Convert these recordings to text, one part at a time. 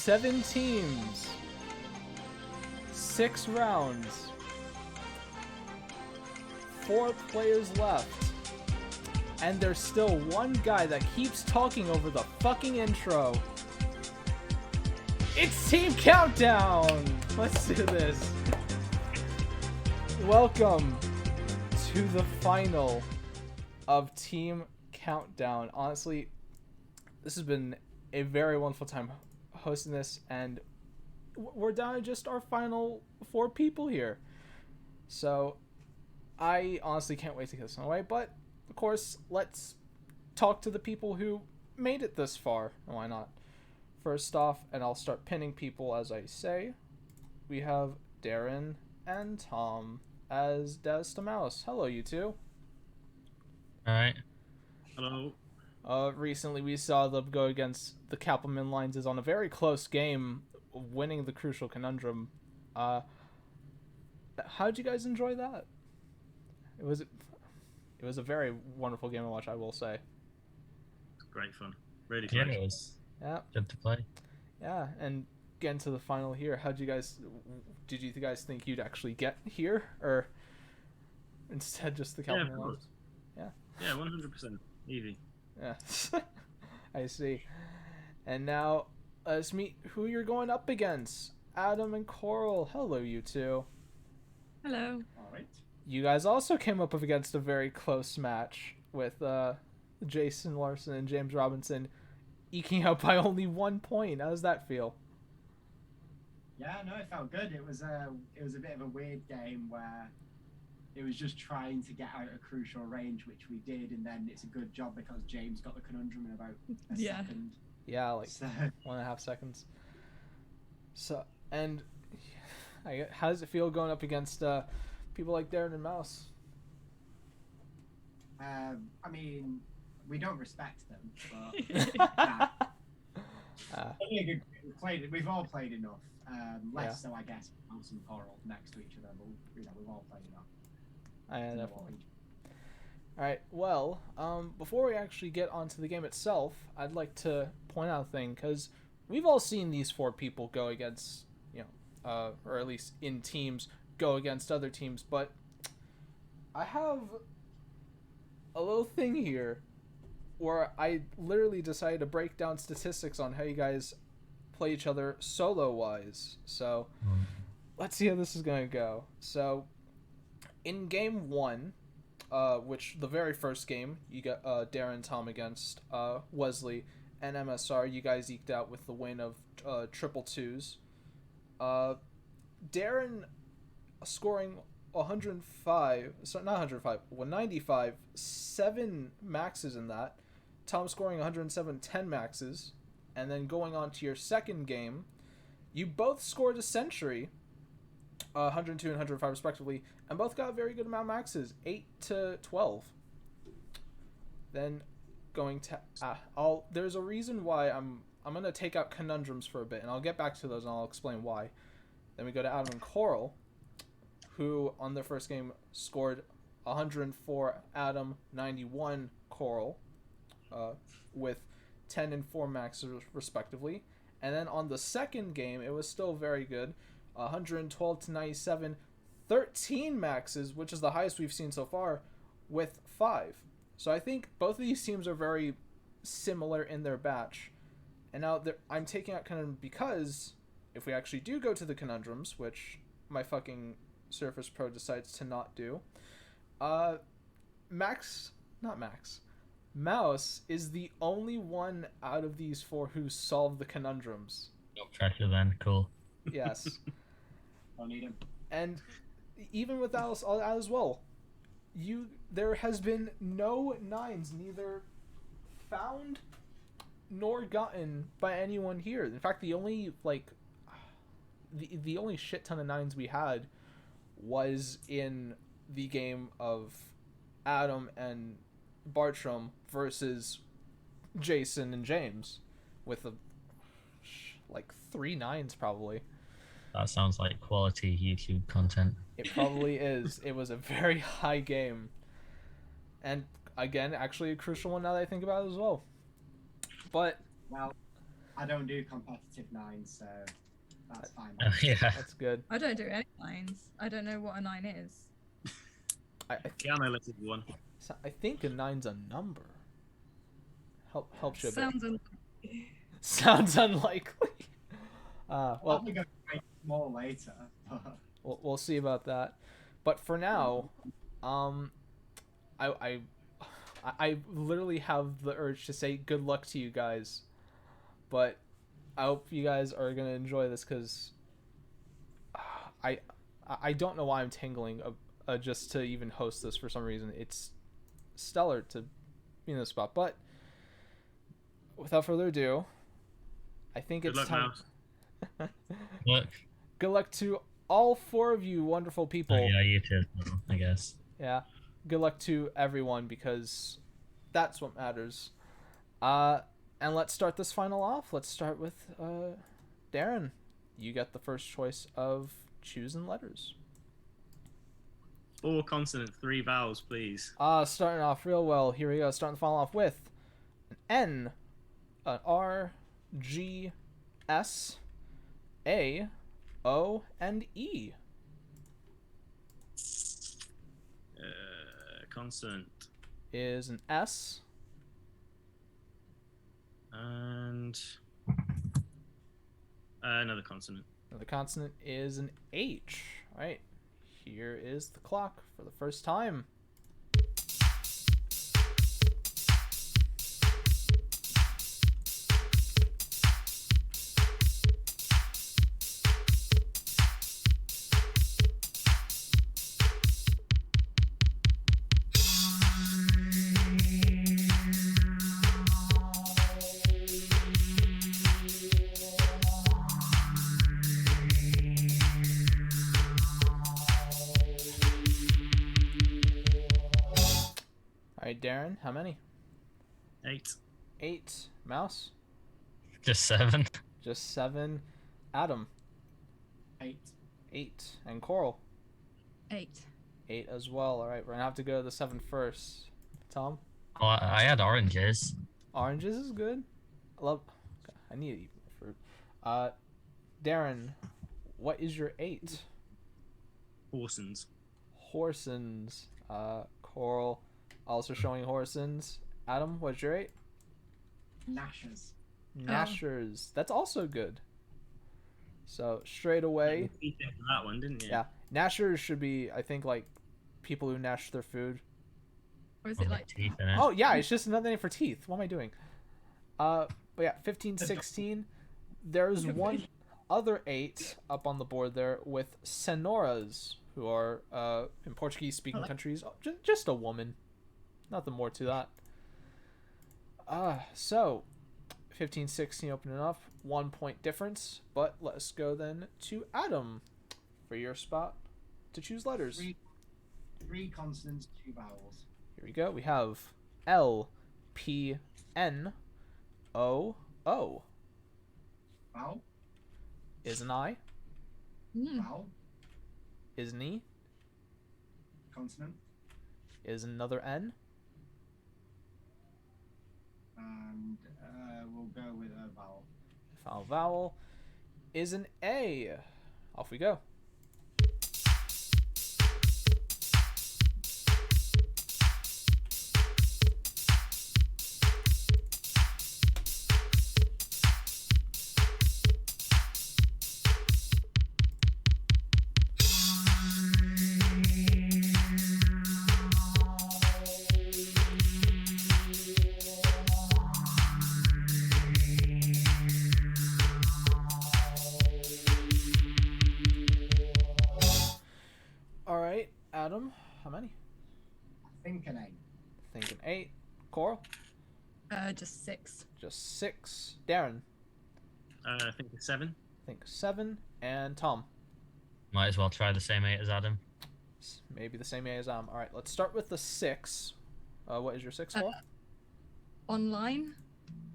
7 teams, 6 rounds, 4 players left, and there's still one guy that keeps talking over the fucking intro. It's Team Countdown! Let's do this. Welcome to the final of Team Countdown. Honestly, this has been a very wonderful time hosting this, and we're down to just our final 4 people here. So, I honestly can't wait to get this one away, but, of course, let's talk to the people who made it this far. Why not? First off, and I'll start pinning people as I say, we have Darren and Tom as Des the Mouse. Hello, you two. Alright. Hello. Recently we saw them go against the Kappelman Lines on a very close game, winning the crucial conundrum. How'd you guys enjoy that? It was a very wonderful game to watch, I will say. Great fun. Really Yeah, close. it was Yeah. good to play. Yeah, and getting to the final here, did you guys think you'd actually get here, or instead just the Kappelman of Lines? course. Yeah, 100%. Easy. Yeah. I see. And now, let's meet who you're going up against. Adam and Coral. Hello, you two. Hello. Alright. You guys also came up against a very close match with Jason Larson and James Robinson eking out by only 1 point. How does that feel? Yeah, no, it felt good. It was a bit of a weird game where it was just trying to get out a crucial range, which we did, and then it's a good job because James got the conundrum in about a second. Yeah, like So, 1.5 seconds. So, and how does it feel going up against people like Darren and Mouse? I mean, we don't respect them, but yeah. Only a good, we've all played enough. Less so, I guess, Mouse and Coral next to each other, but we've all played enough. Definitely. Alright, well, before we actually get onto the game itself, I'd like to point out a thing, because we've all seen these 4 people go against, or at least in teams, go against other teams, but I have a little thing here where I literally decided to break down statistics on how you guys play each other solo-wise. So, let's see how this is going to go. So, in game 1, which the very first game, you got Darren and Tom against Wesley and MSR, you guys eked out with the win of triple twos. Darren scoring 195, 7 maxes in that. Tom scoring 107, 10 maxes. And then going on to your second game, you both scored a century, 102 and 105 respectively, and both got a very good amount of maxes, 8 to 12. Then going to there's a reason why I'm gonna take out conundrums for a bit, and I'll get back to those and I'll explain why. Then we go to Adam and Coral, who on their first game scored 104 Adam, 91 Coral, with 10 and 4 maxes respectively. And then on the second game, it was still very good, 112 to 97, 13 maxes, which is the highest we've seen so far, with 5. So I think both of these teams are very similar in their batch. And now I'm taking out conundrum because if we actually do go to the conundrums, which my fucking Surface Pro decides to not do, Mouse is the only one out of these 4 who solved the conundrums. No pressure then, cool. Yes. Don't need him. And even with that as well, there has been no 9s, neither found nor gotten by anyone here. In fact, the only the only shit ton of 9s we had was in the game of Adam and Bartram versus Jason and James, with 3 9s probably. That sounds like quality YouTube content. It probably is. It was a very high game. And again, actually a crucial one now that I think about it as well. But Well, I don't do competitive nines, so that's fine. Yeah. That's good. I don't do any nines. I don't know what a 9 is. Yeah, no, let's do one. I think a 9's a number. Helps you a bit. Sounds unlikely. Sounds unlikely. Well, Probably going to make more later. we'll see about that. But for now, I literally have the urge to say good luck to you guys. But I hope you guys are gonna enjoy this because I don't know why I'm tingling just to even host this for some reason. It's stellar to be in this spot. But without further ado, I think Good it's luck, time. Mouse. Look. Good luck to all 4 of you wonderful people. Oh, yeah, you too, I guess. Yeah. Good luck to everyone because that's what matters. And let's start this final off. Let's start with Darren. You get the first choice of choosing letters. 4 consonant, 3 vowels, please. Starting off real well. Here we go. Starting the final off with an N, an R, G, S, A, O, and E. Consonant. Is an S. And another consonant. Another consonant is an H. All right. Here is the clock for the first time. All right, Darren, how many? 8. 8. Mouse? Just 7. Just 7. Adam? 8. 8. And Coral? 8. 8 as well. All right, we're going to have to go to the 7 first. Tom? Oh, I had oranges. Oranges is good. I need to eat more fruit. Darren, what is your 8? Horsens. Horsens. Coral also showing Horsens. Adam, what's your 8? Nashers. Nashers. That's also good. So straight away, You did that one, didn't you? yeah, Nashers should be, I think, like people who nash their food. Or is Oh, it like teeth in it. Oh yeah, it's just another name for teeth. What am I doing? But yeah, 15, 16. There's one other 8 up on the board there with Senoras, who are in Portuguese-speaking countries, just a woman. Nothing more to that. So 15, 16 opening up, 1 point difference. But let's go then to Adam for your spot to choose letters. 3 consonants, 2 vowels. Here we go. We have L, P, N, O, O. Vowel. Is an I. Vowel. Is an E. Consonant. Is another N. And we'll go with a vowel. Final vowel is an A. Off we go. All right, Adam, how many? I think an 8. Thinking 8. Coral? just 6. Just 6. Darren? I think it's 7. Think 7. And Tom? Might as well try the same 8 as Adam. Maybe the same A as Adam. All right, let's start with the 6. What is your 6 for? Online.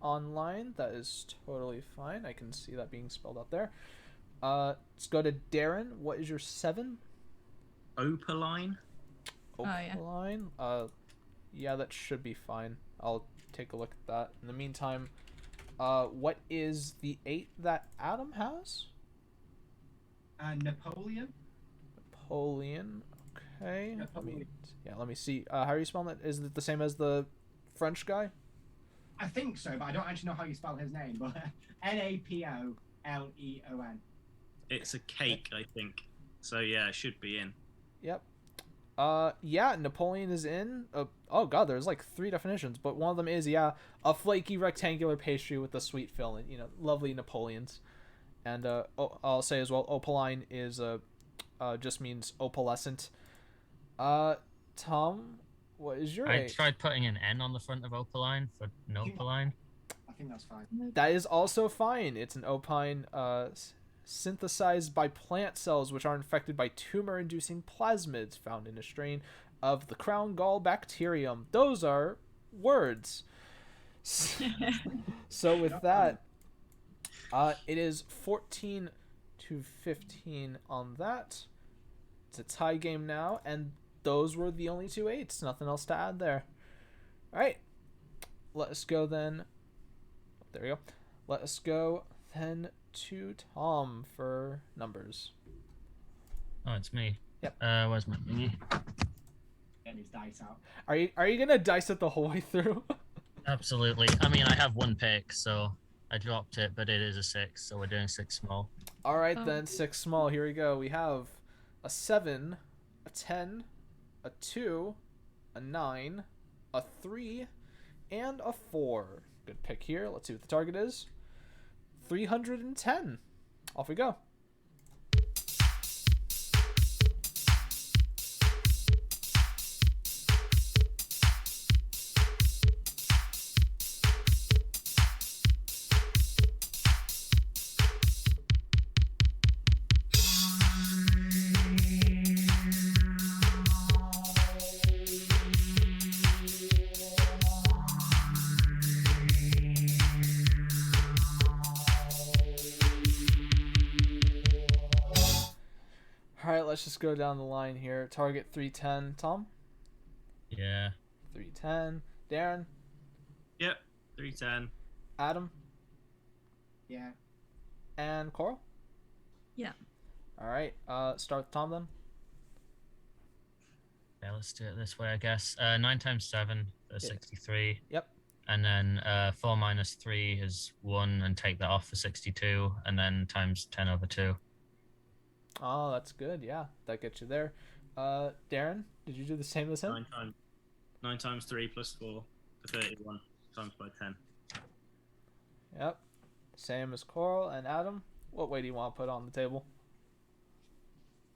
Online. That is totally fine. I can see that being spelled out there. Let's go to Darren. What is your 7? Opaline. yeah. Line. Yeah, that should be fine. I'll take a look at that. In the meantime, What is the 8 that Adam has? Napoleon. Napoleon. Okay. Napoleon. Let me see. How are you spelling it? Is it the same as the French guy? I think so, but I don't actually know how you spell his name. But Napoleon. It's a cake, I think. So yeah, it should be in. Yep. Yeah, Napoleon is in. Oh god, there's like 3 definitions, but one of them is a flaky rectangular pastry with a sweet filling. Lovely Napoleons. And I'll say as well, opaline is just means opalescent. Tom, what is your? I tried putting an N on the front of opaline for nopaline. I think that's fine. That is also fine. It's an opine synthesized by plant cells which are infected by tumor-inducing plasmids found in a strain of the crown gall bacterium. Those are words. So with that, it is 14-15 on that. It's a tie game now, and those were the only 2 8s. Nothing else to add there. All right, let us go then. There we go. Let us go then to Tom for numbers. Oh, it's me. Yep. Where's my thingy? Get his dice out. Are you gonna dice it the whole way through? Absolutely. I mean, I have 1 pick, so I dropped it, but it is a 6, so we're doing 6 small. All right then, 6 small. Here we go. We have a 7, a 10, a 2, a 9, a 3, and a 4. Good pick here. Let's see what the target is. 310. Off we go. Let's just go down the line here. Target 310. Tom? Yeah. 310. Darren? Yep, 310. Adam? Yeah. And Coral? Yeah. All right. Start with Tom then. Yeah, let's do it this way, I guess. 9 times 7 is 63. Yep. And then 4 minus 3 is 1, and take that off for 62, and then times 10 over 2. Oh, that's good. Yeah, that gets you there. Darren, did you do the same as him? 9 times 3 plus 4 for 31 times by 10. Yep. Same as Coral and Adam. What way do you want to put on the table?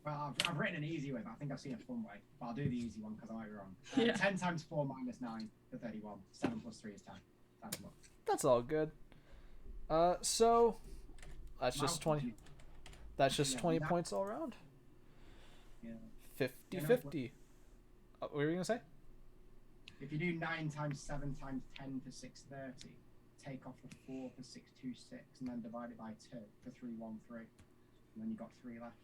Well, I've written an easy way, but I think I've seen a fun way. But I'll do the easy one because I might be wrong. Yeah. 10 times 4 minus 9 for 31. 7 plus 3 is 10. That's what. That's all good. So that's just 20. That's just 20 points all around. Yeah. 50-50. What were you gonna say? If you do 9 times 7 times 10 for 630, take off the 4 for 626, and then divide it by 2 for 313. And then you've got 3 left.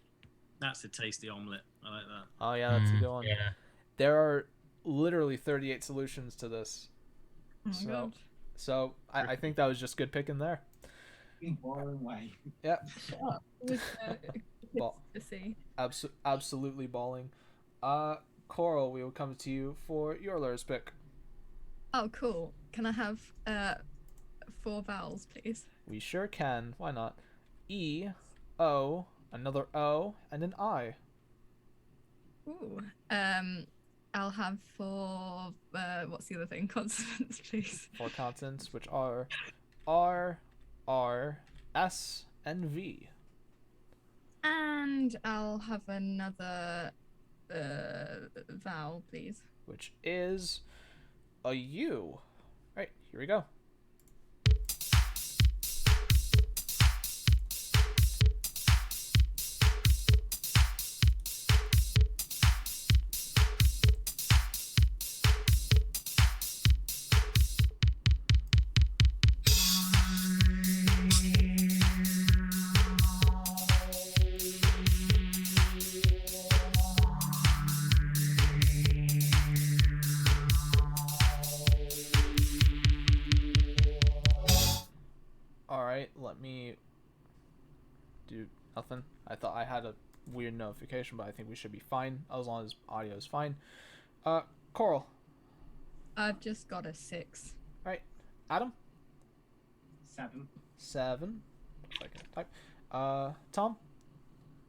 That's a tasty omelette. I like that. Oh yeah, that's a good one. Yeah. There are literally 38 solutions to this. Oh my god. So I think that was just good picking there. In boring way. Yeah. With, Ball. to see. Absolutely balling. Coral, we will come to you for your lowest pick. Oh, cool. Can I have 4 vowels, please? We sure can. Why not? E, O, another O, and an I. Ooh. I'll have 4. What's the other thing? Consonants, please. 4 consonants, which are R, R, S, and V. And I'll have another vowel, please. Which is a U. Right, here we go. right, let me do nothing. I thought I had a weird notification, but I think we should be fine as long as audio is fine. Coral. I've just got a 6. Right. Adam. 7. 7. If I can type. Tom.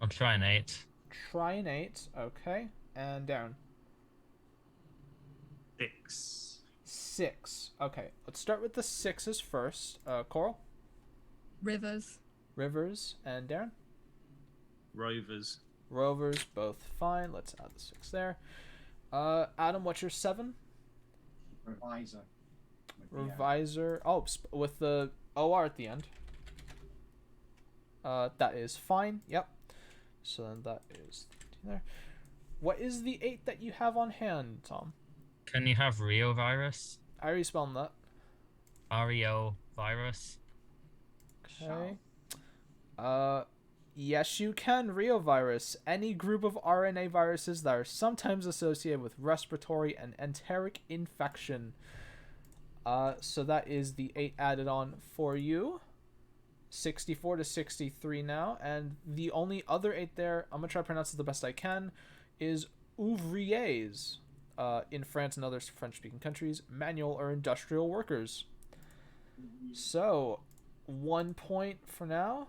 I'm trying 8. Try an 8. Okay. And Darren. 6. 6. Okay. Let's start with the 6s first. Coral. Rivers. Rivers. And Darren. Rovers. Rovers. Both fine. Let's add the 6 there. Adam, what's your 7? Revisor. Revisor. Oh, with the OR at the end. That is fine. Yep. So then that is there. What is the 8 that you have on hand, Tom? Can you have Rio virus? I already spelled that. REO virus. Okay. Yes, you can. Reovirus. Any group of RNA viruses that are sometimes associated with respiratory and enteric infection. So that is the 8 added on for you. 64 to 63 now. And the only other 8 there, I'm going to try to pronounce it the best I can, is ouvriers. In France and other French-speaking countries, manual or industrial workers. So, 1 point for now.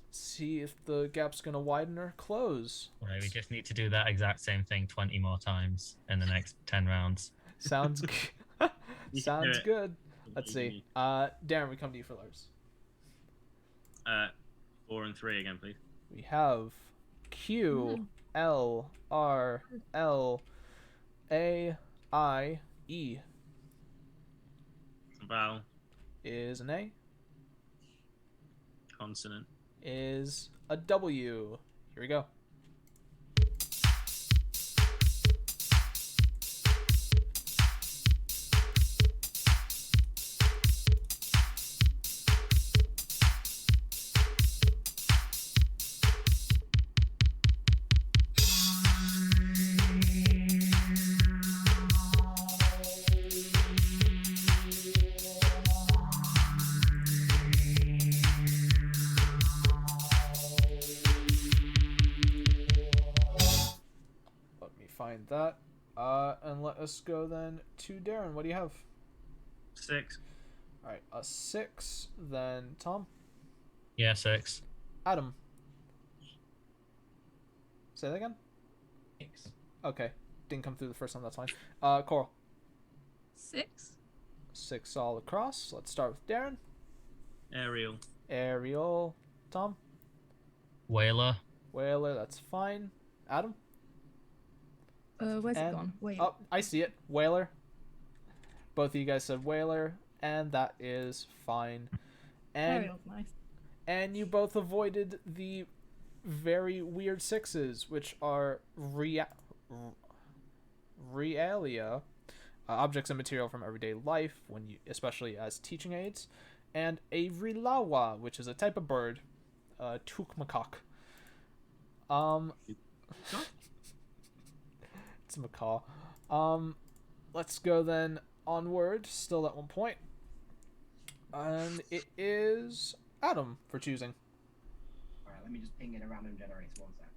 Let's see if the gap's going to widen or close. Right, we just need to do that exact same thing 20 more times in the next 10 rounds. Sounds good. Sounds good. Let's see. Darren, we come to you for Lars. 4 and 3 again, please. We have Q, L, R, L, A, I, E. Vowel. Is an A. Consonant. Is a W. Here we go. Find that. And let us go then to Darren. What do you have? 6. Alright, a 6. Then Tom. Yeah, 6. Adam. Say that again? 6. Okay. Didn't come through the first time, that's fine. Coral. 6. 6 all across. Let's start with Darren. Aerial. Aerial. Tom. Whaler. Whaler, that's fine. Adam. Where's it And- gone? Wait. Oh, I see it. Whaler. Both of you guys said whaler, and that is fine. And Ariel's nice. and you both avoided the very weird 6s, which are realia, objects and material from everyday life, when you, especially as teaching aids, and a rilawa, which is a type of bird, tukmakak. It's a macaw. Let's go then onward, still at 1 point. And it is Adam for choosing. Alright, let me just ping in a random generator 1 sec.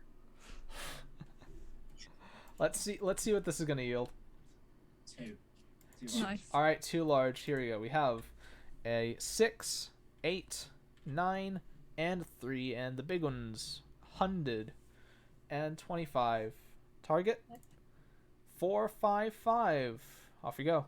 Let's see what this is gonna yield. 2. 2 Nice. large. Alright, too large. Here we go. We have a 6, 8, 9, and 3, and the big ones 125. Target 455. Off you go.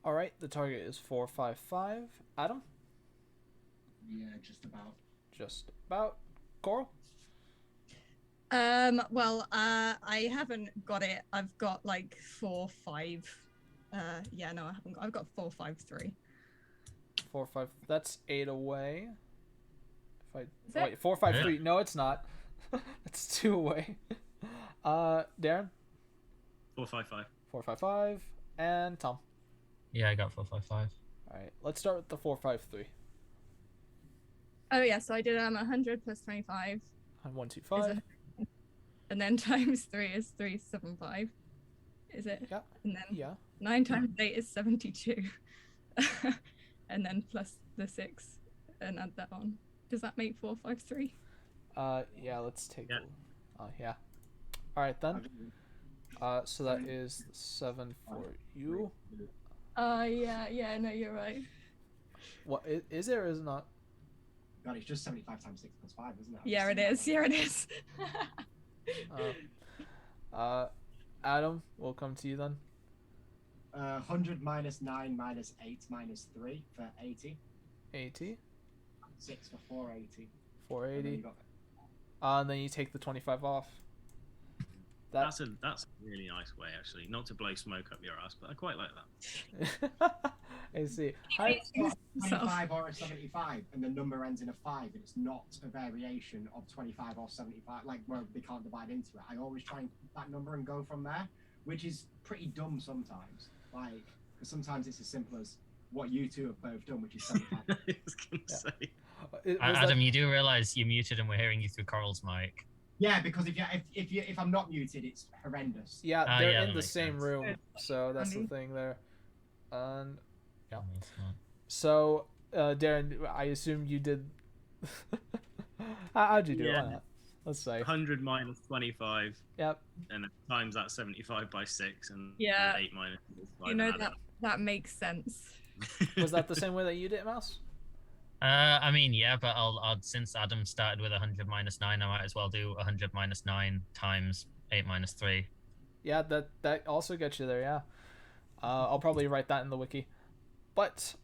Alright, the target is 455. Adam? Yeah, just about. Just about. Coral? Well, I haven't got it. I've got like 4, 5. Yeah, no, I haven't got. I've got 4, 5, 3. 4, 5. That's 8 away. If I Is oh, it? wait, 4, 5, 3. No, it's not. That's 2 away. Darren. 455. 4, 5, 5, and Tom. Yeah, I got 455. All right, let's start with the 4, 5, 3. Oh yeah, so I did 100 plus 25 On 1, 2, is 5. and then times 3 is 375. Is it? Yeah. And then Yeah. 9 times 8 is 72. And then plus the 6 and add that on. Does that make 453? Yeah. Let's take. Yeah. Yeah. All right then. So that is 7 for you. Yeah, no, you're right. What is there? Or is it not? God, it's just 75 times 6 plus 5, isn't it? Yeah, it is. Yeah, it is. Adam, we'll come to you then. 100 minus 9 minus 8 minus 3 for 80. 80. 6 for 480. 480. And then you take the 25 off. That's a really nice way, actually. Not to blow smoke up your ass, but I quite like that. I see. 25 or a 75, and the number ends in a 5, and it's not a variation of 25 or 75, like where they can't divide into it. I always try and pick that number and go from there, which is pretty dumb sometimes. Like, because sometimes it's as simple as what you two have both done, which is 75. I was going to say. Adam, you do realize you muted and we're hearing you through Coral's mic. Yeah, because if I'm not muted, it's horrendous. Yeah, Ah, they're yeah, in that the makes same sense. room, so that's the Funny. thing there. And yeah. That's not- So, Darren, I assume you did. How'd you do Yeah. on that? Let's say. 100 minus 25, Yep. and then times that 75 by 6, and Yeah. 8 minus 5. You know that makes sense. Was that the same way that you did, Mouse? I mean, yeah, but I'll since Adam started with 100 minus 9, I might as well do 100 minus 9 times 8 minus 3. Yeah, that also gets you there. Yeah. I'll probably write that in the wiki. But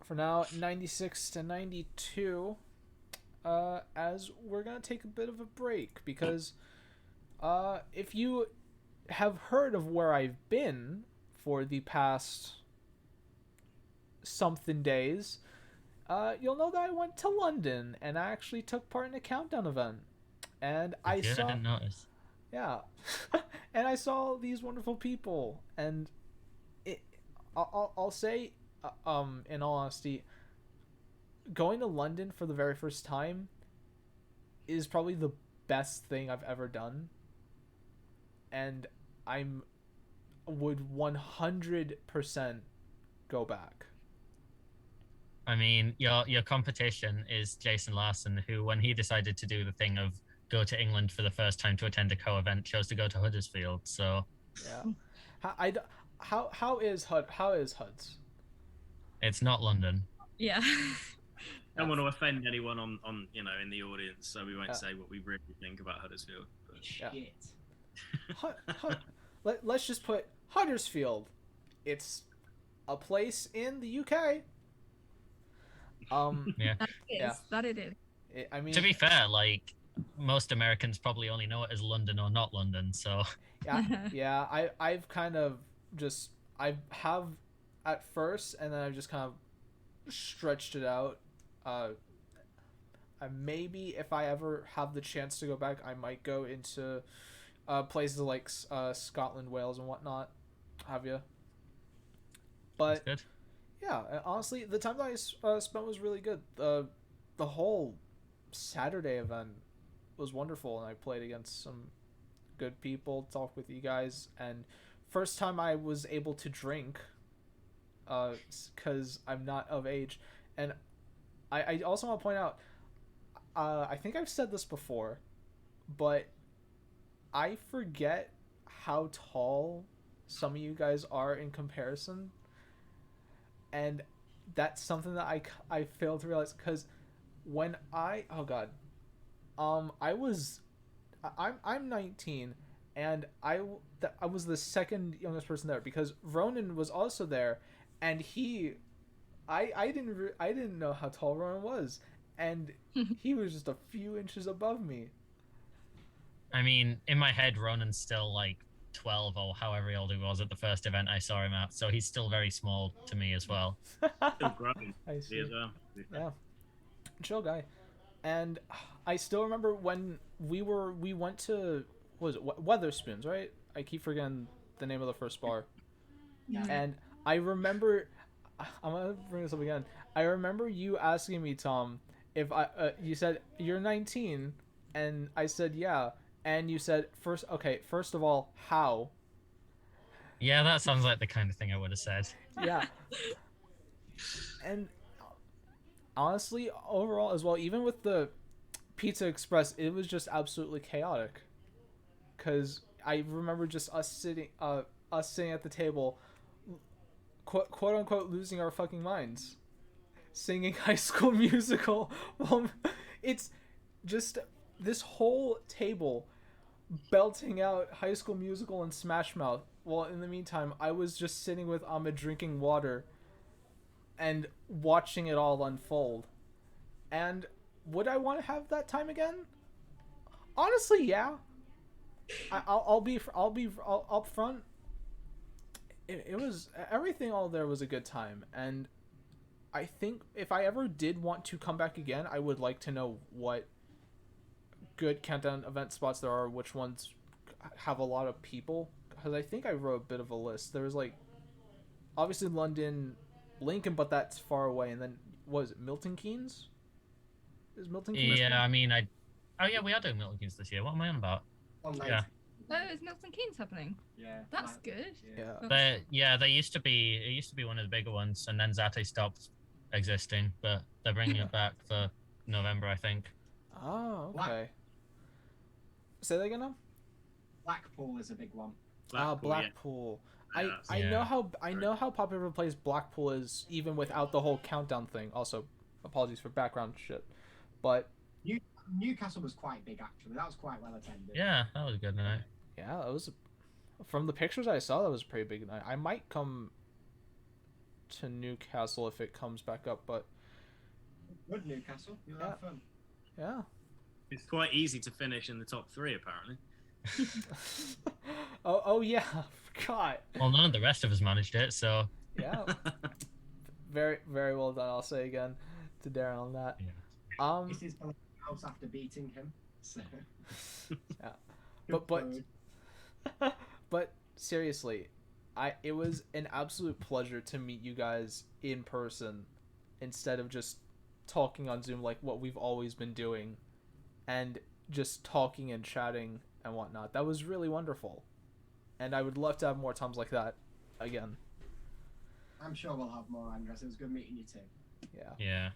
for now, 96 to 92. As we're gonna take a bit of a break because, if you have heard of where I've been for the past something days, you'll know that I went to London and I actually took part in a countdown event, and I I saw. didn't notice. Yeah, and I saw these wonderful people, and I'll say, in all honesty, going to London for the very first time is probably the best thing I've ever done, and would 100% go back. I mean, your competition is Jason Larson, who, when he decided to do the thing of go to England for the first time to attend a co-event, chose to go to Huddersfield. So Yeah, how is Huds? it's not London. Yeah. Don't want to offend anyone on in the audience, so we won't Yeah. say what we really think about Huddersfield. But Yeah. Shit. Let's just put Huddersfield. It's a place in the UK. Yeah. That is. Yeah. That it is. I mean, To be fair, like most Americans probably only know it as London or not London. So yeah, I've kind of just I have at first, and then I've just kind of stretched it out. Maybe if I ever have the chance to go back, I might go into places like Scotland, Wales, and whatnot. Have you? But that's good. yeah, honestly, the time that I spent was really good. The whole Saturday event was wonderful, and I played against some good people, talked with you guys, and first time I was able to drink, because I'm not of age, and I also want to point out, I think I've said this before, but I forget how tall some of you guys are in comparison, and that's something that I failed to realize, because when I'm 19, and I was the second youngest person there, because Ronan was also there, and I didn't know how tall Ronan was, and he was just a few inches above me. I mean, in my head, Ronan's still like 12 or however old he was at the first event I saw him at. So he's still very small to me as well. Still growing. I see. As well. Yeah, chill guy. And I still remember when we went to, what was it, Weatherspoons, right? I keep forgetting the name of the first bar. Yeah. And I remember, I'm gonna bring this up again. I remember you asking me, Tom, if you said you're 19, and I said yeah, and you said first of all, how? Yeah, that sounds like the kind of thing I would have said. Yeah. And honestly, overall as well, even with the Pizza Express, it was just absolutely chaotic. Cause I remember just us sitting at the table, quote unquote, losing our fucking minds, singing High School Musical. Well, it's just this whole table belting out High School Musical and Smash Mouth. Well, in the meantime, I was just sitting with Ahmed drinking water and watching it all unfold. And would I want to have that time again? Honestly, yeah. I'll be up front. It was, everything all there was a good time, and I think if I ever did want to come back again, I would like to know what good countdown event spots there are, which ones have a lot of people, because I think I wrote a bit of a list. There was like, obviously London, Lincoln, but that's far away, and then what is it, Milton Keynes? Is Milton Keynes? Yeah, I mean, oh yeah, we are doing Milton Keynes this year. What am I on about? Yeah. Oh, is Milton Keynes happening? Yeah. That's good. Yeah. It used to be one of the bigger ones, and then Zate stopped existing, but they're bringing it back for November, I think. Oh, okay. Say that again now? Blackpool is a big one. Blackpool. Yeah. I know how popular a place Blackpool is, even without the whole countdown thing. Also, apologies for background shit, but Newcastle was quite big actually. That was quite well attended. Yeah, that was a good night. yeah, that was, from the pictures I saw, that was a pretty big night. I might come to Newcastle if it comes back up, but Good Newcastle. You'll have fun. yeah. It's quite easy to finish in the top 3 apparently. oh yeah, God. Well, none of the rest of us managed it, so Yeah. Very, very well done, I'll say again to Darren on that. Yeah. This is the house after beating him. So. Yeah. But seriously, it was an absolute pleasure to meet you guys in person instead of just talking on Zoom like what we've always been doing, and just talking and chatting and whatnot. That was really wonderful, and I would love to have more times like that again. I'm sure we'll have more, Andres. It was good meeting you too. yeah.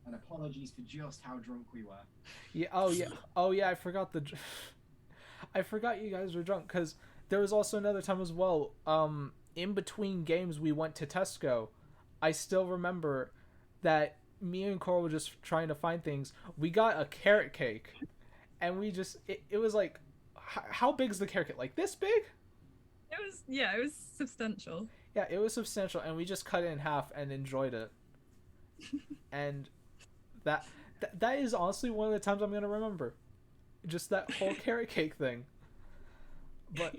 And apologies for just how drunk we were. Yeah. Oh yeah. I forgot I forgot you guys were drunk, because there was also another time as well. In between games, we went to Tesco. I still remember that me and Coral were just trying to find things. We got a carrot cake, and we just it was like, how big's the carrot cake? Like this big? It was substantial. Yeah, it was substantial, and we just cut it in half and enjoyed it. And that is honestly one of the times I'm gonna remember, just that whole carrot cake thing. But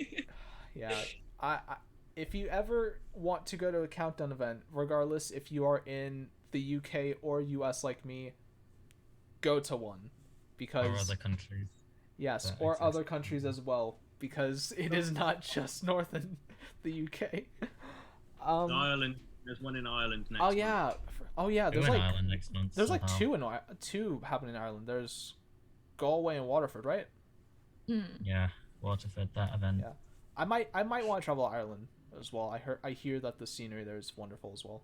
yeah, I if you ever want to go to a countdown event, regardless if you are in the UK or US like me, go to one, because Or other countries. yes, that or exist. other countries as well, because it is not just North and the UK. Ireland. There's one in Ireland next Oh month. yeah, We're there's in like Ireland next month. there's like somehow. two happening in Ireland. There's Galway and Waterford, right? Yeah, Waterford, that event. Yeah. I might want to travel to Ireland as well. I hear that the scenery there is wonderful as well.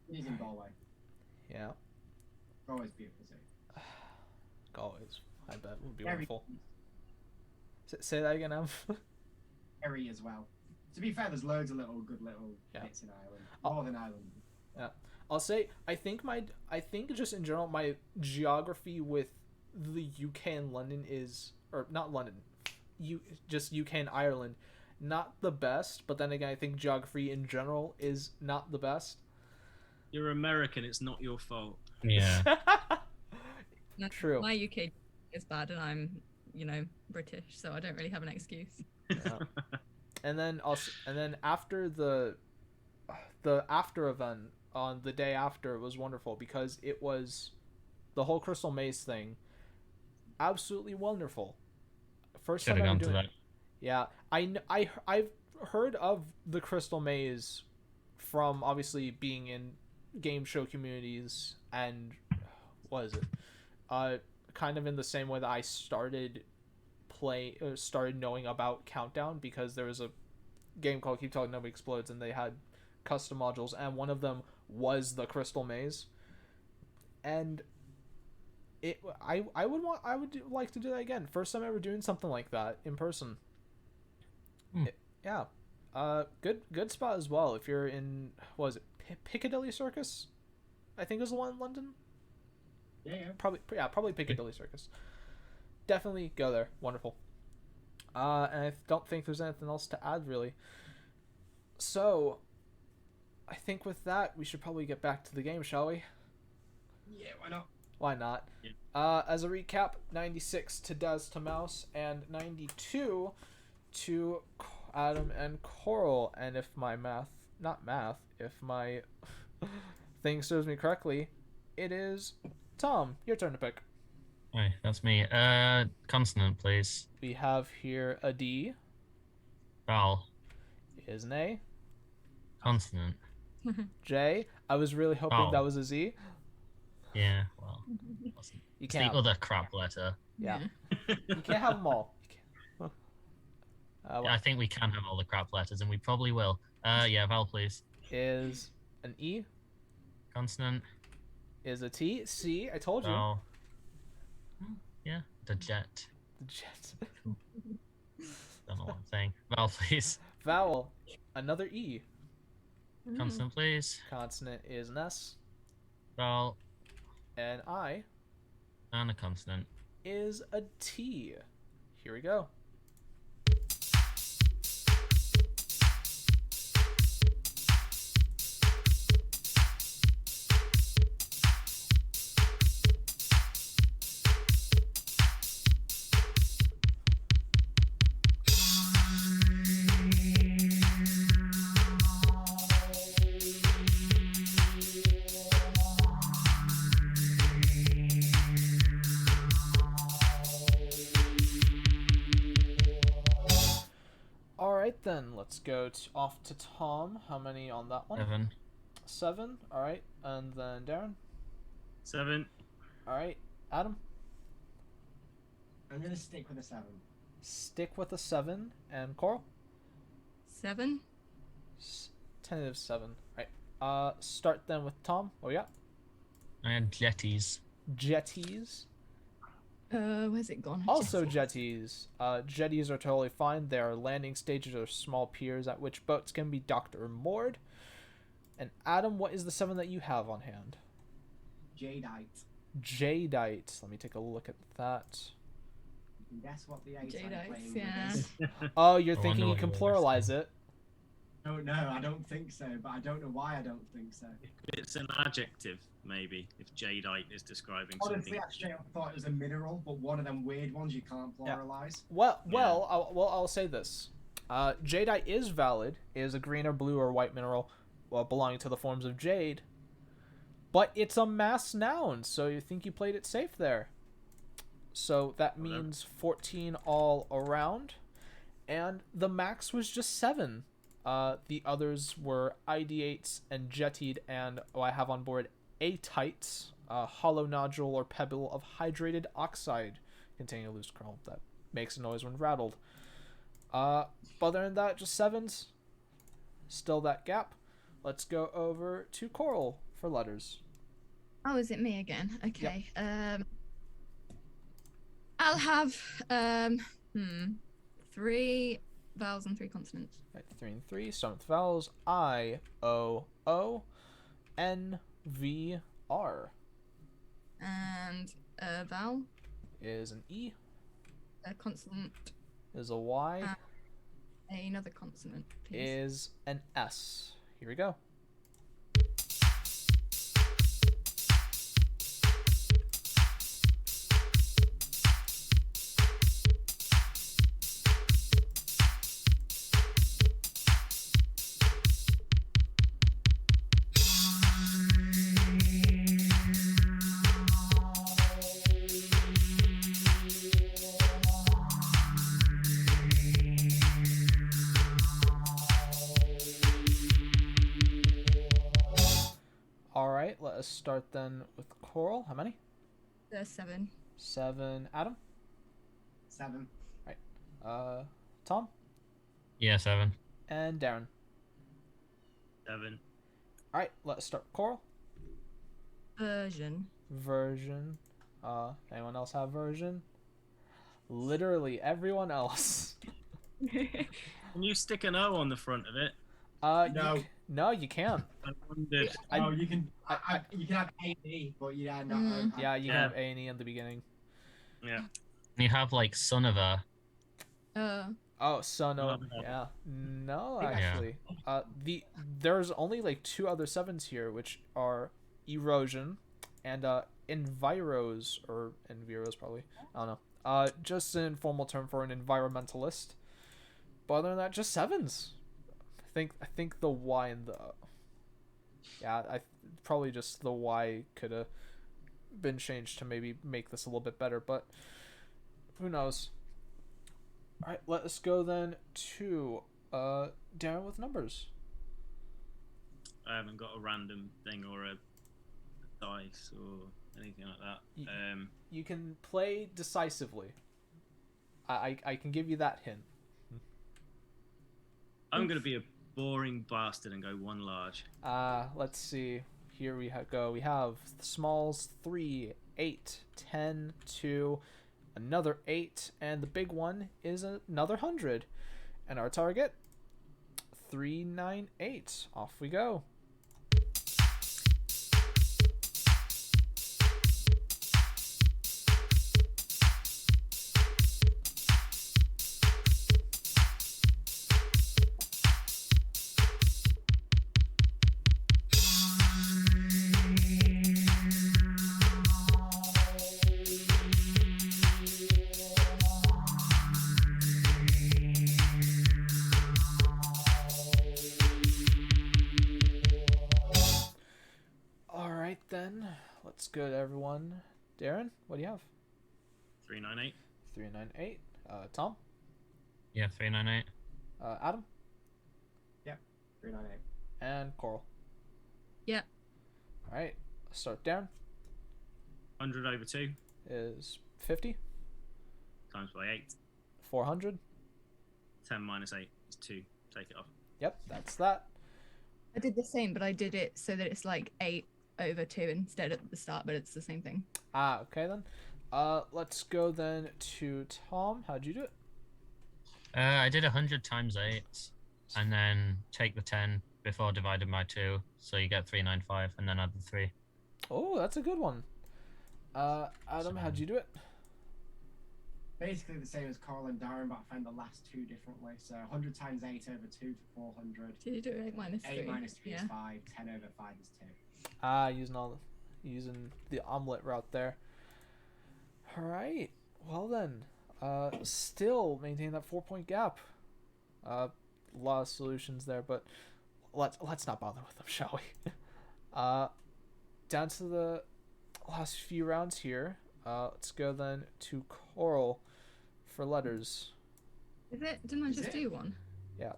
It is in Galway. Yeah, Galway's beautiful too. Galway's, I bet, would be Very- wonderful. Say that again, Em. Kerry as well. To be fair, there's loads of good little Yeah. bits in Ireland. More than Ireland. I'll say I think just in general my geography with the UK and London is, or not London, just UK and Ireland, not the best. But then again, I think geography in general is not the best. You're American. It's not your fault. Yeah. No, True. My UK is bad, and I'm, British, so I don't really have an excuse. Yeah. And then after the after event on the day after was wonderful because it was the whole Crystal Maze thing. Absolutely wonderful. First Should have time gone ever to doing. that. Yeah, I've heard of the Crystal Maze from obviously being in game show communities and what is it? Kind of in the same way that I started knowing about Countdown because there was a game called Keep Talking Nobody Explodes and they had custom modules and one of them was the Crystal Maze. And I would like to do that again. First time ever doing something like that in person. Yeah. Good spot as well. If you're in, what was it, Piccadilly Circus? I think it was the one in London. Yeah. Probably Piccadilly Circus. Definitely go there. Wonderful. And I don't think there's anything else to add really. So, I think with that we should probably get back to the game, shall we? Yeah, why not? Why not? Yeah. As a recap, 96 to Des to Mouse, and 92 to Adam and Coral. And if my if my thing serves me correctly, it is Tom. Your turn to pick. Alright, that's me. Consonant, please. We have here a D. Vowel. Is an A. Consonant. J. I was really hoping Vowel. that was a Z. Yeah, well, it wasn't. You It's the can't. other crap letter. Yeah. You can't have them all. I think we can have all the crap letters, and we probably will. Yeah, vowel, please. Is an E. Consonant. Is a T. C. I told you. Vowel. Yeah, the jet. The jet. Don't know what I'm saying. Vowel, please. Vowel. Another E. Consonant, please. Consonant is an S. Vowel And I and a consonant. is a T. Here we go. Alright then, let's go off to Tom. How many on that one? 7. 7. Alright. And then Darren. 7. Alright. Adam. I'm gonna stick with a 7. Stick with a 7. And Coral. 7. Tentative 7. Alright. Start then with Tom. What we got? I had jetties. Jetties. Where's it gone? Also jetties. Jetties are totally fine. They are landing stages or small piers at which boats can be docked or moored. And Adam, what is the 7 that you have on hand? Jadeite. Jadeite. Let me take a look at that. You can guess what the 8 I'm Jadeites, playing yeah. with is. Oh, you're I thinking wonder you what can you were gonna pluralize it. Oh no, I don't think so, but I don't know why I don't think so. It's an adjective, maybe, if jadeite is describing Honestly, something. I straight up thought it was a mineral, but one of them weird ones you can't pluralize. I'll say this. Jadeite is valid. It is a green or blue or white mineral belonging to the forms of jade. But it's a mass noun, so you think you played it safe there. So that means 14 all around. And the max was just 7. The others were ID8s and jettied, and I have on board Atites, a hollow nodule or pebble of hydrated oxide containing a loose kernel that makes a noise when rattled. Other than that, just 7s. Still that gap. Let's go over to Coral for letters. Oh, is it me again? Okay. I'll have 3 vowels and 3 consonants. Right, 3 and 3. Start with vowels. I, O, O, N, V, R. And a vowel, Is an E. a consonant, Is a Y. another consonant, please. Is an S. Here we go. right, let us start then with Coral. How many? 7. 7. Adam? 7. Tom? Yeah, 7. And Darren. 7. All right, let's start with Coral. Version. Version. Anyone else have version? Literally everyone else. Can you stick an O on the front of it? No. No, you can't. I wondered. Oh, you can. You can have A&E, but yeah, no. Mm. Yeah, you can Yeah. have A&E in the beginning. Yeah. And you have like son of a. Oh, son of, Another. yeah. No, Yeah. actually. There's only like 2 other 7s here, which are erosion and enviros, or enviros probably. I don't know. Just an informal term for an environmentalist. But other than that, just 7s. I think the Y and the probably just the Y could have been changed to maybe make this a little bit better, but who knows. All right, let us go then to Darren with numbers. I haven't got a random thing or a dice or anything like that. You can play decisively. I can give you that hint. I'm gonna be a boring bastard and go 1 large. Let's see. Here we go. We have smalls 3, 8, 10, 2, another 8, and the big one is another 100. And our target, 398. Off we go. Then let's go to everyone. Darren, what do you have? 398. 398. Tom? Yeah, 398. Adam? 398. And Coral. Yeah. All right. Let's start. Darren 100 over 2 is 50. times by 8. 400. 10 minus 8 is 2. Take it off. Yep, that's that. I did the same, but I did it so that it's like 8 over 2 instead at the start, but it's the same thing. Okay then. Let's go then to Tom. How'd you do it? I did 100 times 8, and then take the 10 before divided by 2, so you get 395, and then add the 3. Oh, that's a good one. Adam, how'd you do it? Basically the same as Carl and Darren, but I found the last 2 differently. So 100 times 8 over 2 for 400. Did you do 8 minus 3? 8 minus 3 yeah. is 5. 10 over 5 is 2. Using the omelet route there. All right. Well then, still maintain that 4-point gap. A lot of solutions there, but let's not bother with them, shall we? Down to the last few rounds here. Let's go then to Coral for letters. Is it? Didn't I just do one? Yeah.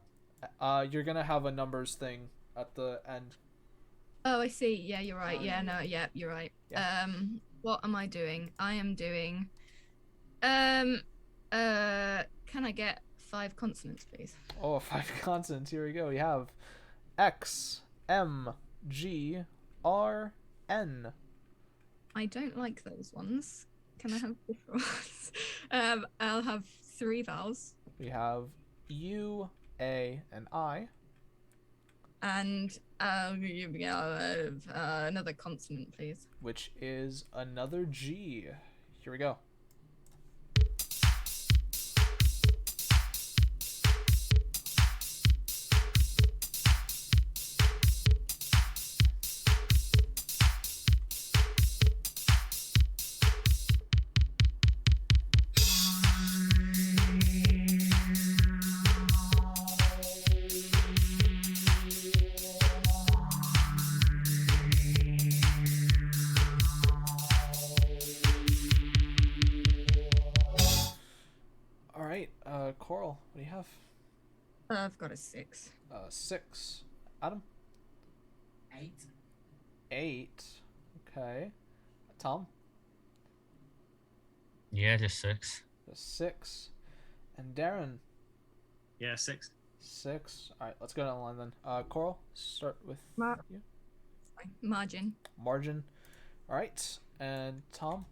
You're gonna have a numbers thing at the end. Oh, I see. Yeah, you're right. Yeah, no, yeah, you're right. Yeah. What am I doing? I am doing. Can I get 5 consonants, please? Oh, 5 consonants. Here we go. We have X, M, G, R, N. I don't like those ones. Can I have different ones? I'll have 3 vowels. We have U, A, and I. And another consonant, please. Which is another G. Here we go. Coral, what do you have? I've got a 6. 6. Adam? 8. 8. Okay. Tom? Yeah, just 6. A 6. And Darren? Yeah, 6. 6. All right, let's go down the line then. Coral, start with you. Margin. Margin. All right. And Tom?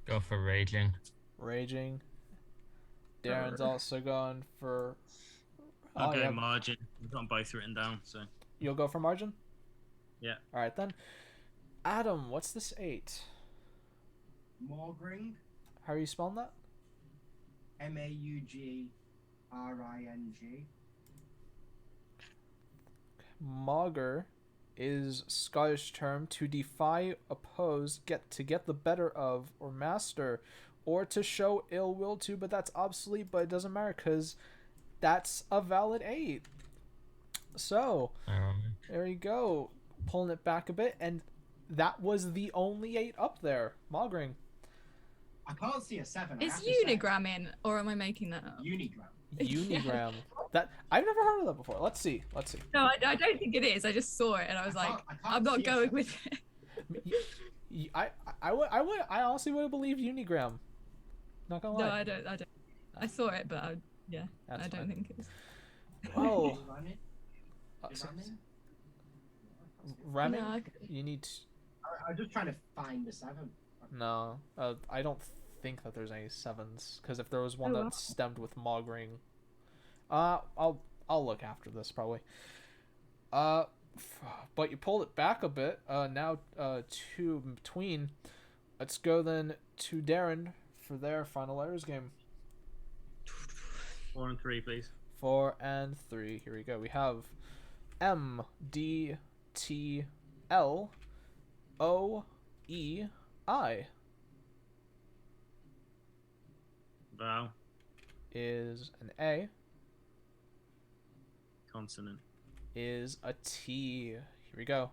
Go for raging. Raging. Darren's also going for... I'll go yeah. margin. We've got them both written down, so. You'll go for margin? Yeah. All right, then. Adam, what's this 8? Maugring. How are you spelling that? Maugring. Mauger is Scottish term to defy, oppose, get the better of, or master, or to show ill will to, but that's obsolete, but it doesn't matter because that's a valid 8. So, there you go. Pulling it back a bit, and that was the only 8 up there. Maugring. I can't see a 7. Is unigram in, or am I making that up? Unigram. Unigram. That I've never heard of that before. Let's see. No, I don't think it is. I just saw it and I was like, I'm not going with it. I honestly would have believed unigram. Not gonna lie. No, I don't. I saw it, but I That's don't fine. think it's. Well, Ramen, No, you need to... I'm just trying to find the 7. No, I don't think that there's any 7s, because if there was one Oh, that stemmed with Maugring, I'll look after this probably. But you pulled it back a bit. Now to between. Let's go then to Darren for their final letters game. 4 and 3, please. 4 and 3. Here we go. We have M D T L O E I. Vowel. Is an A. Consonant. Is a T. Here we go.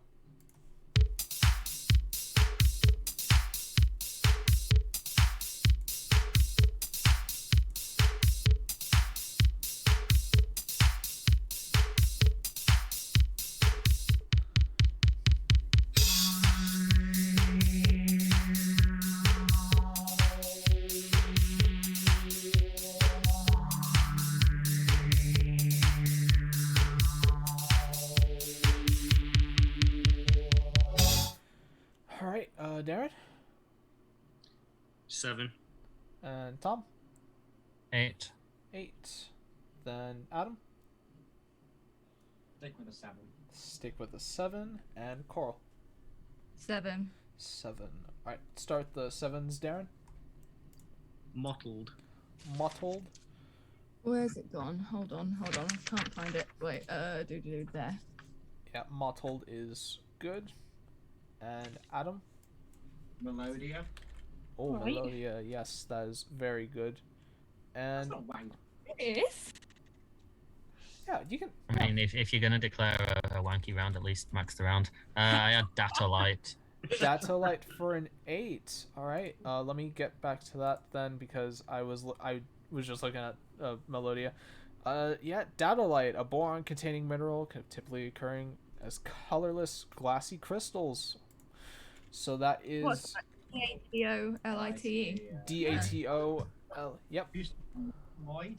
Darren? 7. And Tom? 8. 8. Then Adam? Stick with a 7. Stick with a 7. And Coral? 7. 7. Alright, start the 7s, Darren. Mottled. Mottled. Where's it gone? Hold on. I can't find it. Wait, there. Yeah, mottled is good. And Adam? Melodia. Oh, Right. Melodia, yes, that is very good. That's And not wank. It is. yeah, you can. I mean, if you're going to declare a wanky round, at least max the round. I had Data Light. Data Light for an 8. All right. Let me get back to that then because I was just looking at Melodia. Yeah, Data Light, a boron-containing mineral typically occurring as colorless glassy crystals. So that is What's that? DATOLITE. DATOL. Yep. Lloyd.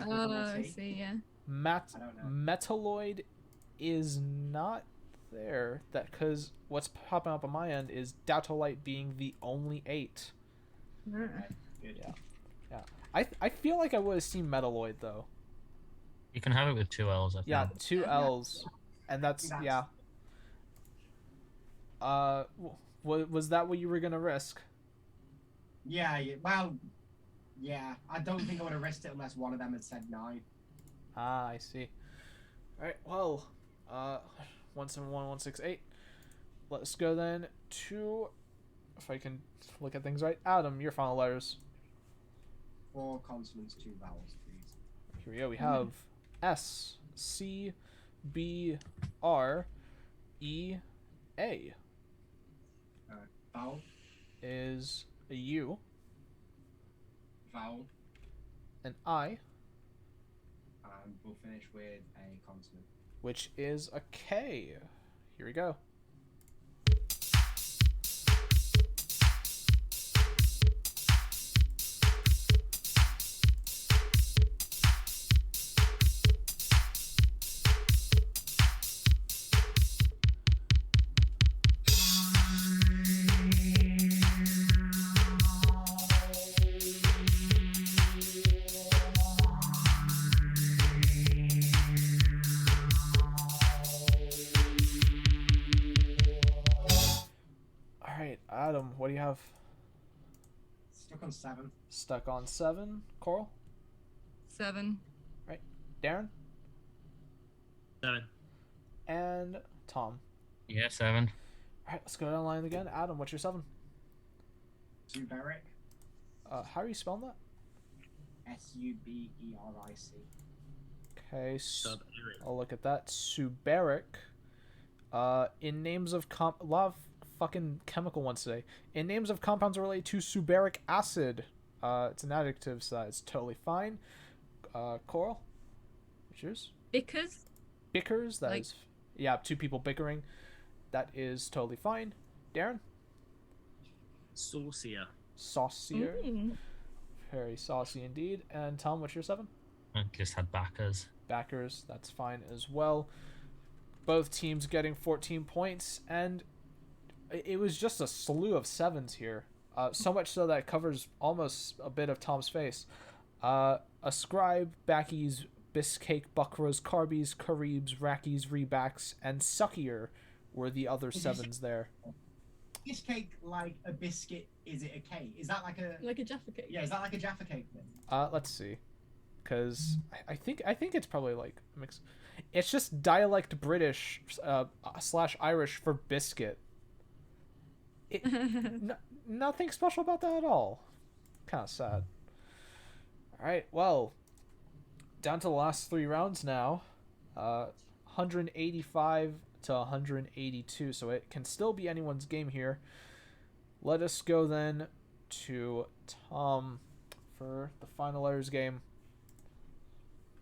Oh, I see. Yeah. I don't know. Metalloid is not there. That because what's popping up on my end is Datolite being the only 8. Okay, good. Yeah. I feel like I would have seen Metalloid though. You can have it with 2 L's, I think. Yeah, 2 L's, and that's yeah. Was that what you were gonna risk? Yeah, well, yeah. I don't think I would have risked it unless one of them had said 9. Ah, I see. All right. Well, 171, 168. Let's go then to, if I can look at things right. Adam, your final letters. 4 consonants, 2 vowels, please. Here we go. We have S C B R E A. Vowel, Is a U, vowel, an I, and we'll finish with a consonant. which is a K. Here we go. Adam, what do you have? Stuck on 7. Stuck on 7. Coral? 7. Right. Darren? 7. And Tom. Yeah, 7. All right, let's go down the line again. Adam, what's your 7? Suberic. How are you spelling that? Suberic. Okay, Sub-Eric. I'll look at that. Suberic. In names of a lot of fucking chemical ones today. In names of compounds related to suberic acid. It's an adjective, so it's totally fine. Coral, what's yours? Bickers. That is, yeah, 2 people bickering. That is totally fine. Darren. Saucier. Saucier. Mm. Very saucy indeed. And Tom, what's your 7? I just had backers. Backers. That's fine as well. Both teams getting 14 points, and it was just a slew of 7s here. So much so that it covers almost a bit of Tom's face. Ascribe, Backies, Biscake, Buckros, Carbies, Caribs, Rackies, Rebacks, and Suckier were the other 7s there. Is cake like a biscuit? Is it a cake? Is that like a Jaffa cake? Yeah, is that like a Jaffa cake then? Let's see, because I think it's probably like a mix. It's just dialect British / Irish for biscuit. Nothing special about that at all. Kind of sad. All right, well, down to the last 3 rounds now. 185 to 182, so it can still be anyone's game here. Let us go then to Tom for the final letters game.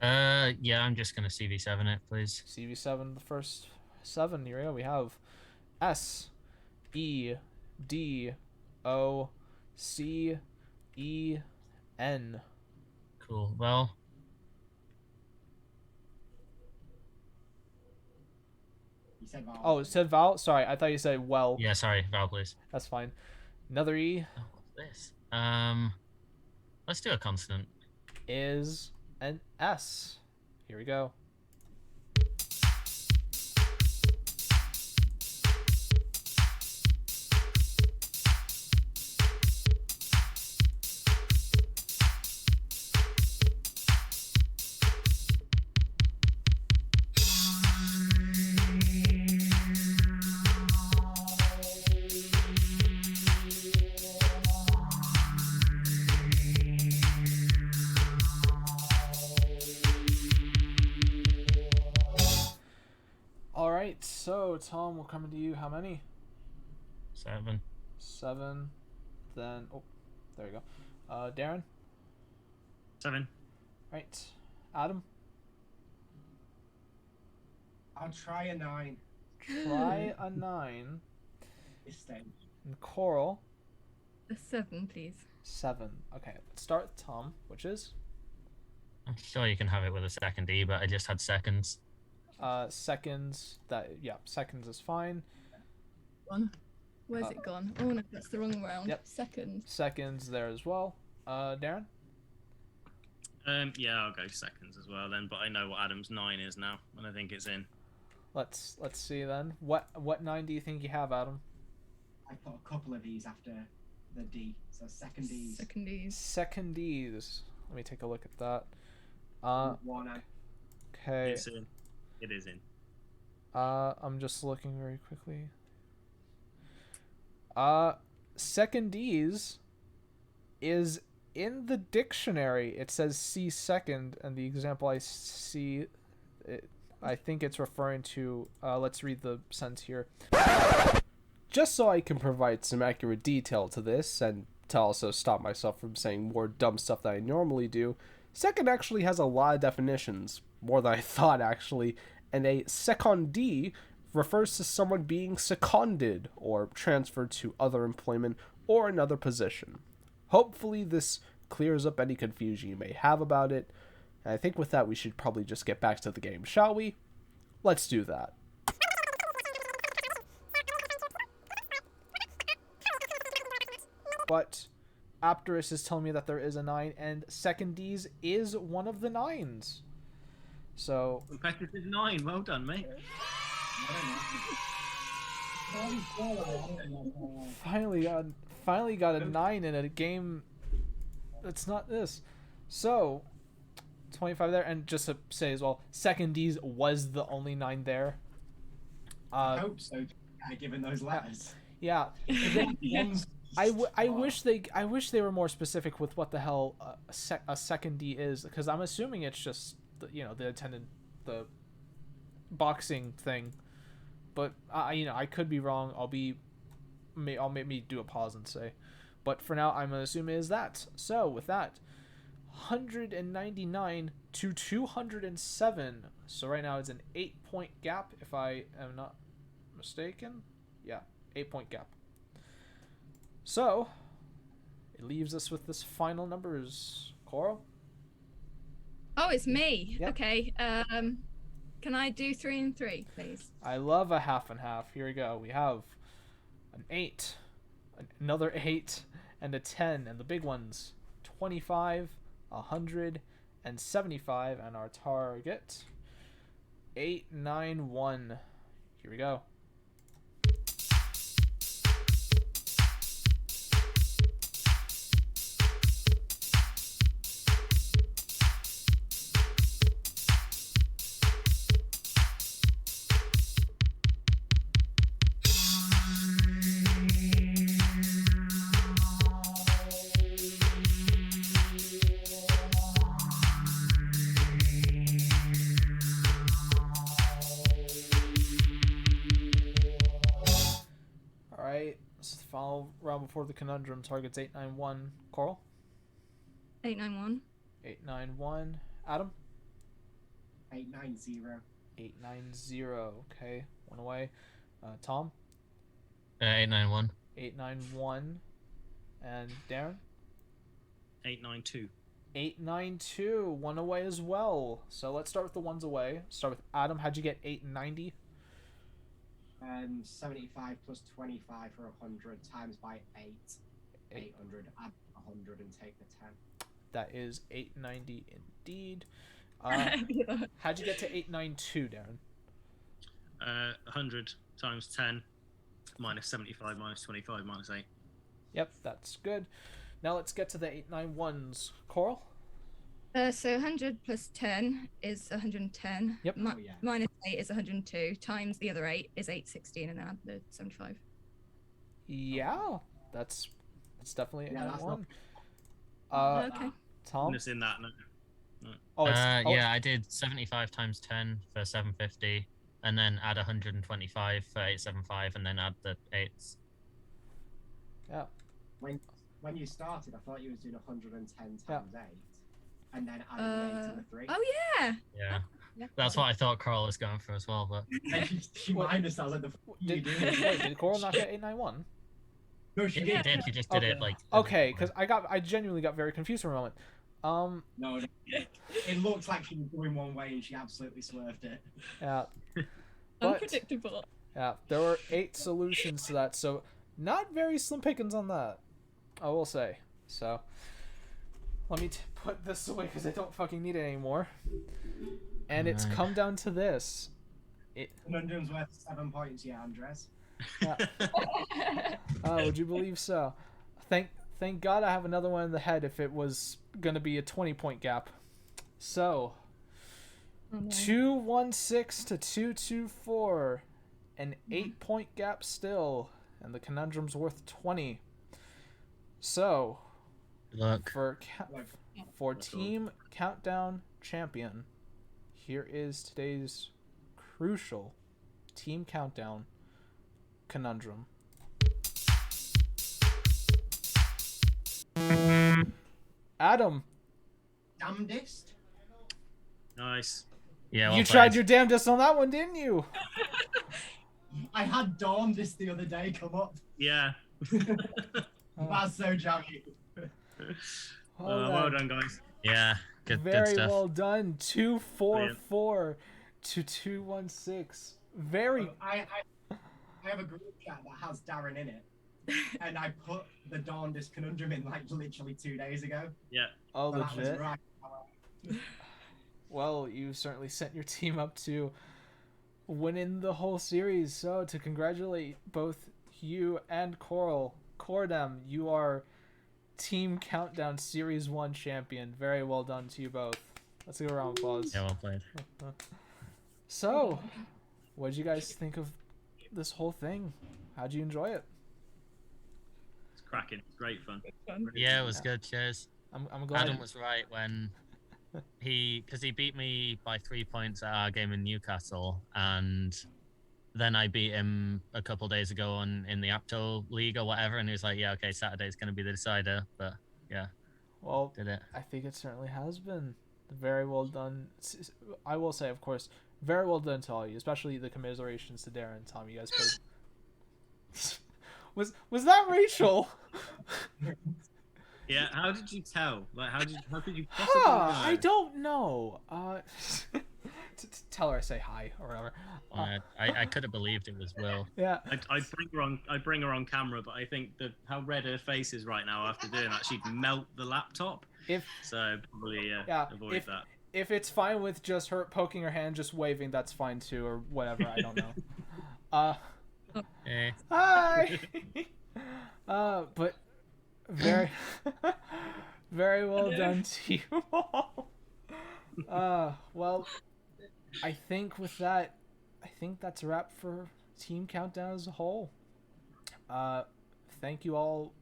Yeah, I'm just gonna CV7 it, please. CV7, the first 7. Here we go. We have S E D O C E N. Cool. Well, You said vowel. Oh, it said vowel? Sorry, I thought you said well. yeah, sorry, vowel, please. That's fine. Another E Oh, what's this? Let's do a consonant. is an S. Here we go. Alright, so Tom, we're coming to you. How many? 7. 7. Then, oh, there we go. Darren? 7. Right. Adam? I'll try a 9 Try a 9. this stage. And Coral? A 7, please. 7. Okay, let's start with Tom, which is? I'm sure you can have it with a second E, but I just had seconds. Seconds. Seconds is fine. Where's it gone? Oh no, that's the wrong round. Yep. Seconds there as well. Darren? Yeah, I'll go seconds as well then, but I know what Adam's 9 is now, and I think it's in. Let's see then. What 9 do you think you have, Adam? I put a couple of these after the D, so second D's. Second D's. Let me take a look at that. One out. Okay. It's in. It is in. I'm just looking very quickly. Second D's is in the dictionary. It says see second, and the example I see, I think it's referring to, let's read the sentence here. Just so I can provide some accurate detail to this, and to also stop myself from saying more dumb stuff that I normally do, second actually has a lot of definitions, more than I thought actually, and a secondee refers to someone being seconded or transferred to other employment or another position. Hopefully this clears up any confusion you may have about it. And I think with that we should probably just get back to the game, shall we? Let's do that. But Apterus is telling me that there is a 9, and second D's is one of the 9s. So Competitive 9, well done, mate. Finally got a 9 in a game that's not this. So 25 there, and just to say as well, second D's was the only 9 there. I hope so, given those letters. Yeah. I wish they were more specific with what the hell a second D is, because I'm assuming it's just the boxing thing, but I could be wrong. I'll make me do a pause and say, but for now I'm assuming it is that. So with that, 199 to 207. So right now it's an 8-point gap, if I am not mistaken. Yeah, 8-point gap. So it leaves us with this final numbers. Coral? Oh, it's me. Yep. Okay. Can I do 3 and 3, please? I love a half and half. Here we go. We have an 8, another 8, and a 10, and the big ones 25, 100, and 75, and our target 891. Here we go. Round before the conundrum. Target's 891. Coral? 891. 891. Adam? 890. 890. Okay, one away. Tom? 891. 891. And Darren? 892. 892. One away as well. So let's start with the ones away. Start with Adam. How'd you get 890? 75 plus 25 for 100 times by 8. 800. Add 100 and take the 10. That is 890 indeed. How'd you get to 892, Darren? 100 times 10 minus 75 minus 25 minus 8. Yep, that's good. Now let's get to the 891s. Coral? So 100 plus 10 is 110. Yep. Minus 8 is 102. Times the other 8 is 816, and then add the 75. Yeah, that's definitely an that's 891. Okay. Tom? It's in that. No. I did 75 times 10 for 750, and then add 125 for 875, and then add the 8s. Yeah. When you started, I thought you was doing 110 times 8. And then adding the 8 to the 3. Oh, yeah. Yeah. That's what I thought Carl was going for as well, but... She minus us at the... Did Coral not get 891? No, she He did. did, he just did it like... Okay, because I genuinely got very confused for a moment. No, it looks like she was going one way and she absolutely swerved it. Yeah. Unpredictable. Yeah, there were 8 solutions to that, so not very slim pickings on that, I will say. So, let me put this away because I don't fucking need it anymore. And it's come down to this. Conundrum's worth 7 points, yeah, Andres. Yeah. Would you believe so? Thank God I have another one in the head if it was going to be a 20-point gap. So, 216 to 224. An 8-point gap still. And the conundrum's worth 20. So, Look. for Team Countdown Champion, here is today's crucial Team Countdown conundrum. Adam. Damnedest? Nice. Yeah, well You played. tried your damnedest on that one, didn't you? I had Darnedest the other day come up. Yeah. That's so jammy. Well done, guys. Yeah, good Very stuff. well done. 244 to 216. Very. I have a group chat that has Darren in it. And I put the Darnedest conundrum in like literally 2 days ago. Yeah. Oh, So that was legit. right. Well, you certainly sent your team up to winning the whole series. So to congratulate both you and Cordem, you are Team Countdown Series 1 champion. Very well done to you both. Let's give a round of applause. Yeah, well played. So, what did you guys think of this whole thing? How'd you enjoy it? It's cracking. It's great fun. Yeah, it was good. Cheers. I'm glad. Adam was right when because he beat me by 3 points at our game in Newcastle, and then I beat him a couple days ago in the Apto League or whatever, and he was like, "Yeah, okay, Saturday's going to be the decider." But yeah, Well, did it? I think it certainly has been very well done. I will say, of course, very well done to all you, especially the commiserations to Darren and Tom. You guys played. Was that Rachel? Yeah, how did you tell? Like, how could you possibly know? I don't know. Tell her I say hi or whatever. I could have believed it was Will. Yeah. I'd bring her on camera, but I think how red her face is right now after doing that, she'd melt the laptop. So probably avoid that. If it's fine with just her poking her hand, just waving, that's fine too, or whatever. I don't know. Hey. Hi. But very, very well done to you all. Well, I think with that, that's a wrap for Team Countdown as a whole. Thank you all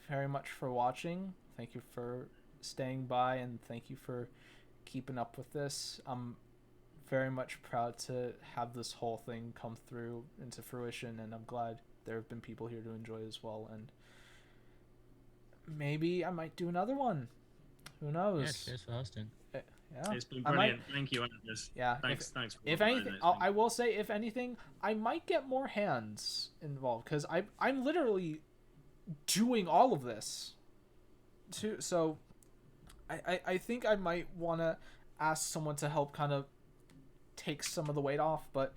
very much for watching. Thank you for staying by, and thank you for keeping up with this. I'm very much proud to have this whole thing come through into fruition, and I'm glad there have been people here to enjoy as well, and maybe I might do another one. Who knows? Yeah, cheers for hosting. Yeah. It's been brilliant. Thank you, Anders. Yeah. Thanks. Thanks. If anything, I will say, if anything, I might get more hands involved, because I'm literally doing all of this too. So I think I might want to ask someone to help kind of take some of the weight off, but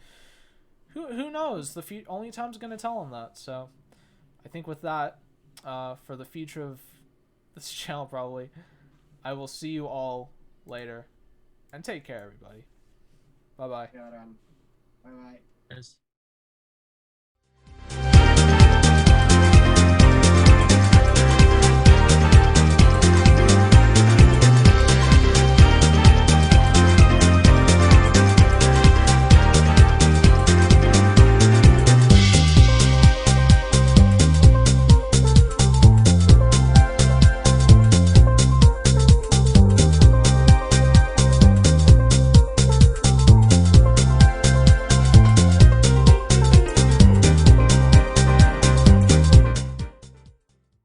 who knows? Only time's gonna tell on that. So I think with that, for the future of this channel, probably I will see you all later, and take care, everybody. Bye bye. Bye bye. Cheers.